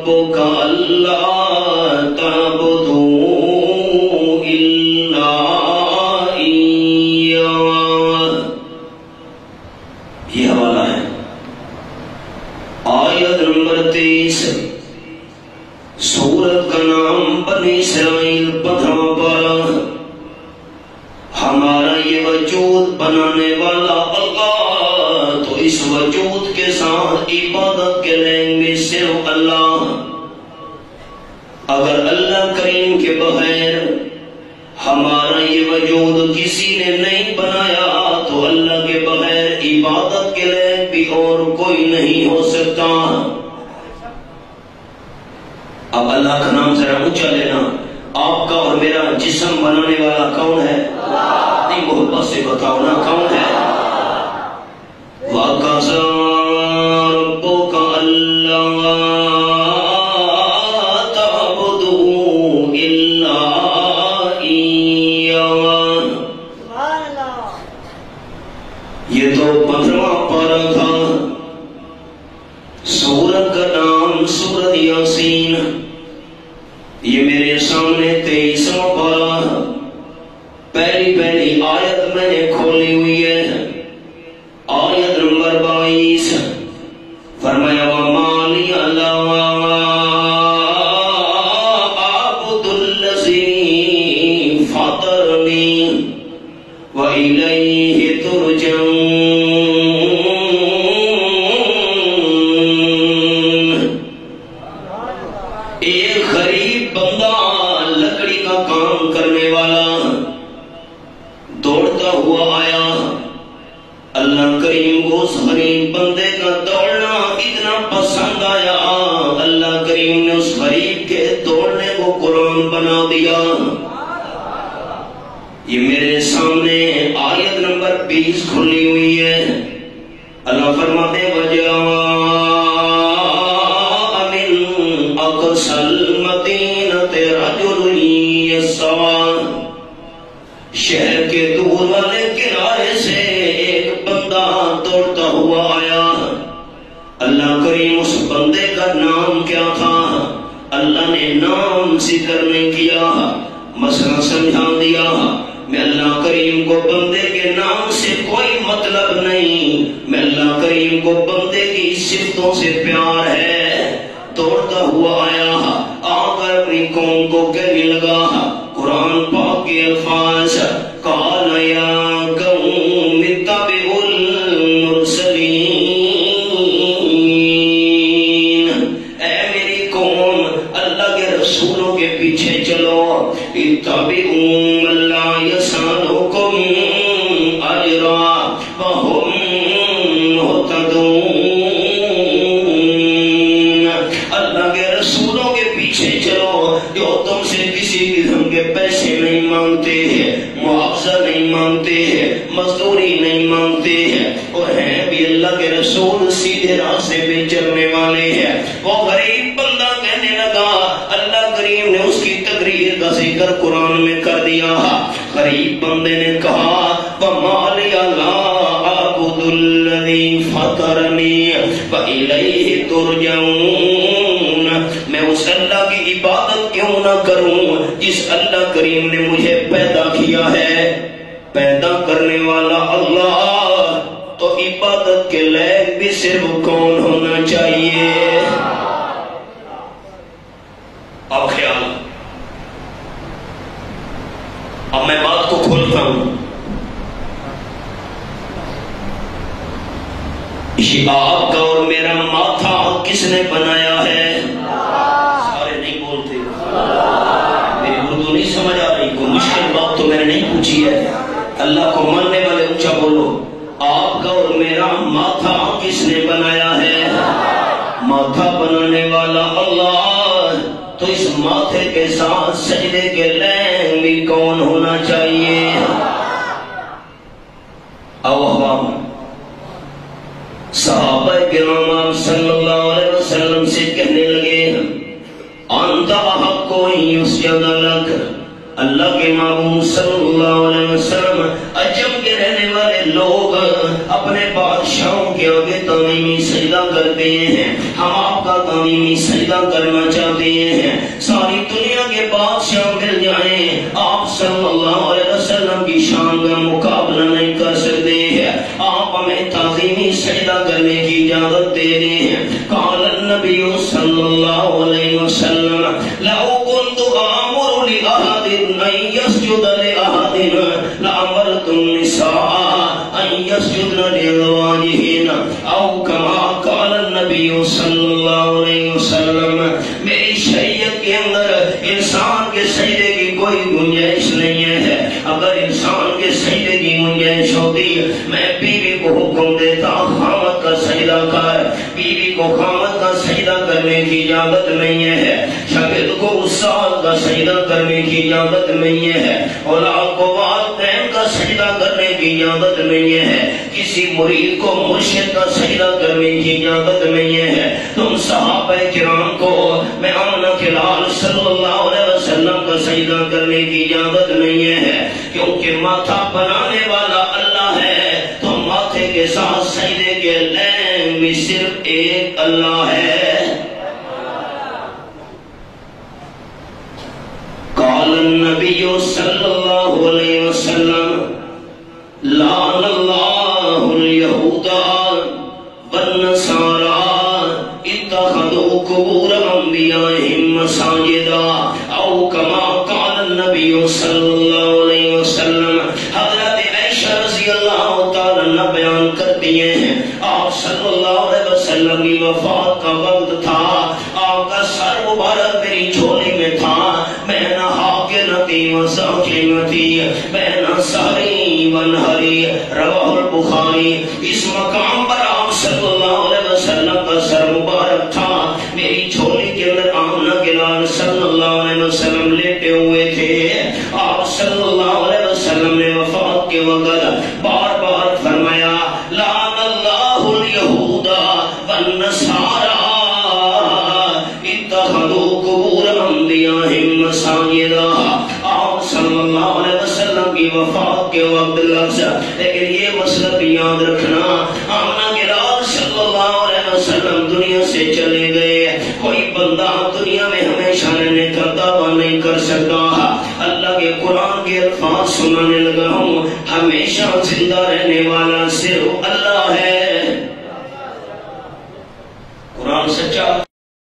ربك ألا تعبدوا إلا إياه. یہ حوالہ ہے آیت نمبر 23، سورت کا نام بنی اسرائیل 15 پارہ. ہمارا یہ وجود بنانے والا اللہ، تو اس وجود کے ساتھ عبادت کے لیں گے صرف اللہ. اگر اللہ کریم کے بغیر ہمارا یہ وجود کسی نے نہیں بنایا تو اللہ کے بغیر عبادت کے لئے بھی اور کوئی نہیں ہو سکتا. اب اللہ کا نام ذرا اونچا لینا. آپ کا اور میرا جسم بنانے والا کون ہے؟ نہیں، محبت سے بتاؤ نا کون ہے؟ وَقَضَىٰ رَبُّكَ أَلَّا تَعْبُدُوا إِلَّا إِيَّاهُ. یہ تو 15واں پارہ تھا. سورت کا نام سورت یاسین. یہ میرے سامنے 23واں پارہ، پہلی آیت میں نے کھولی ہوئی ہے. آیت نمبر 22 فرمایا وَمَا لِيَ لَا أَعْبُدُ الَّذِي فَطَرَنِي وَإِلَيْهِ تُرْجَعُونَ. ایک غریب بندہ، لکڑی کا کام کرنے والا، دوڑتا ہوا آیا. اللہ کریم کو اس غریب بندے کا دوڑنا اتنا پسند آیا، اللہ کریم نے اس غریب کے دوڑنے کو قرآن بنا دیا. یہ میرے سامنے آیت نمبر 20 کھلی ہوئی ہے. اللہ فرماتے وَجَاءَ مِنْ أَقْصَى الْمَدِينَةِ رَجُلٌ يَسْعَىٰ. شہر کے دور والے کنارے سے ایک بندہ دوڑتا ہوا آیا. اللہ کریم اس بندے کا نام کیا تھا؟ اللہ نے نام ذکر نہیں کیا، مسئلہ سمجھا دیا. میں اللہ کریم کو بندے کے نام سے کوئی مطلب نہیں، میں اللہ کریم کو بندے کی صفتوں سے پیار ہے. دوڑتا ہوا آیا، آ کر اپنی قوم کو کہنے لگا. قرآن پاک کے الفاظ قال یا قوم اتبعوا المرسلین. اے میری قوم، اللہ کے رسولوں کے پیچھے چلو. اتبعوا من لا يسألكم أجرا وهم مهتدون. اللہ کے رسولوں کے پیچھے چلو جو تم سے کسی قسم کے پیسے نہیں مانگتے ہیں، معاوضہ نہیں مانگتے ہیں، مزدوری نہیں مانگتے ہیں، اور ہیں بھی اللہ کے رسول سیدھے راستے پہ چلنے والے ہیں. وہ غریب بندہ کہنے لگا، اللہ کریم نے اس کی تقریر کا ذکر قرآن میں کر دیا. غریب بندے نے کہا وَمَا لِيَ لَا أَعْبُدُ الَّذِي فَطَرَنِي وَإِلَيْهِ تُرْجَعُونَ. میں اس اللہ کی عبادت کیوں نہ کروں جس اللہ کریم نے مجھے پیدا کیا ہے. پیدا کرنے والا اللہ، تو عبادت کے لائق بھی صرف کون ہونا چاہیے؟ اب خیال، اب میں بات کو کھولتا ہوں. آپ کا اور میرا ماتھا کس نے بنایا ہے؟ سارے نہیں بولتے، میری اردو نہیں سمجھ آ رہی. کوئی مشکل بات تو میں نے نہیں پوچھی ہے. اللہ کو ماننے والے اونچا بولو. آپ کا اور میرا ماتھا کس نے بنایا ہے؟ ماتھا بنانے والا اللہ. تو اس ماتھے کے ساتھ سجدے کے لائق بھی کون ہونا چاہیے؟ اوہم صحابہ کرام صلی اللہ علیہ وسلم سے کہنے لگے انت احق یسجد لک. اللہ کے محبوب صلی اللہ علیہ وسلم عجم کے رہنے والے لوگ اپنے بادشاہوں کے آگے تعظیمی سجدہ کرتے ہیں، ہم آپ کا تعظیمی سجدہ کرنا چاہتے ہیں، ساری دنیا کے بادشاہ مل جائیں آپ صلی اللہ علیہ وسلم کی شان کا مقابلہ نہیں کر سکتے ہیں، آپ ہمیں تعظیمی سجدہ کرنے کی اجازت دے دیں۔ قال النبی صلی اللہ علیہ وسلم لو كنت آمر لأحد أن يسجد لأحد لأمرت النساء أن يسجدن لأزواجهن أو كما قال النبي صلی اللہ علیہ وسلم۔ میری شریعت کے اندر انسان کے سجدے کی کوئی گنجائش نہیں ہے، اگر انسان کے سجدے کی گنجائش ہوتی میں بیوی کو حکم دیتا خامد کا سجدہ کر، بیوی کو خامد کا سجدہ کرنے کی اجازت نہیں ہے، شاگرد کو استاد کا سجدہ کرنے کی اجازت نہیں ہے، اولاد کو والدین کا سجدہ کرنے کی اجازت نہیں ہے، کسی مرید کو مرشد کا سجدہ کرنے کی اجازت نہیں ہے۔ تم صحابہ کرام کو میں آمنہ کے لال صلی اللہ علیہ وسلم کا سجدہ کرنے کی اجازت نہیں ہے، کیونکہ ماتھا بنانے والا اللہ ہے، تو ماتھے کے ساتھ سجدے کے لین میں صرف ایک اللہ ہے۔ قال النبی صلی اللہ علیہ وسلم لعن اللہ اليہود والنصارى اتخذوا قبور انبیائهم مساجدا او کما قال النبی صلی اللہ علیہ وسلم۔ حضرت عائشہ رضی اللہ تعالیٰ عنہ بیان کرتی ہیں آپ صلی اللہ علیہ وسلم کی وفات کا وقت تھا، آپ کا سر مبارک میری جھولی میں تھا، میں نہا کے نتی وساکی نتی بین ساری ونہری رواہ البخاری۔ اس مقام پر آپ صلی اللہ علیہ وسلم کا سر مبارک تھا، میری جھولی کے اندر آمنہ کے لال صلی اللہ علیہ وسلم لیٹے ہوئے تھے۔ آپ صلی اللہ علیہ وسلم نے وفات کے وقت بار بار فرمایا لعن اللہ اليہود والنصارى اتخذوا قبور انبیائهم مساجدا۔ آپ صلی اللہ علیہ وسلم کی وفات کے وقت لفظ، لیکن یہ مسئلہ بھی یاد رکھنا آمنہ کے لال صلی اللہ علیہ وسلم دنیا سے چلے گئے، کوئی بندہ دنیا میں ہمیشہ رہنے کا دعویٰ نہیں کر سکتا۔ اللہ کے قرآن کے الفاظ سنانے لگا ہوں، ہمیشہ زندہ رہنے والا صرف اللہ ہے۔ قرآن سچا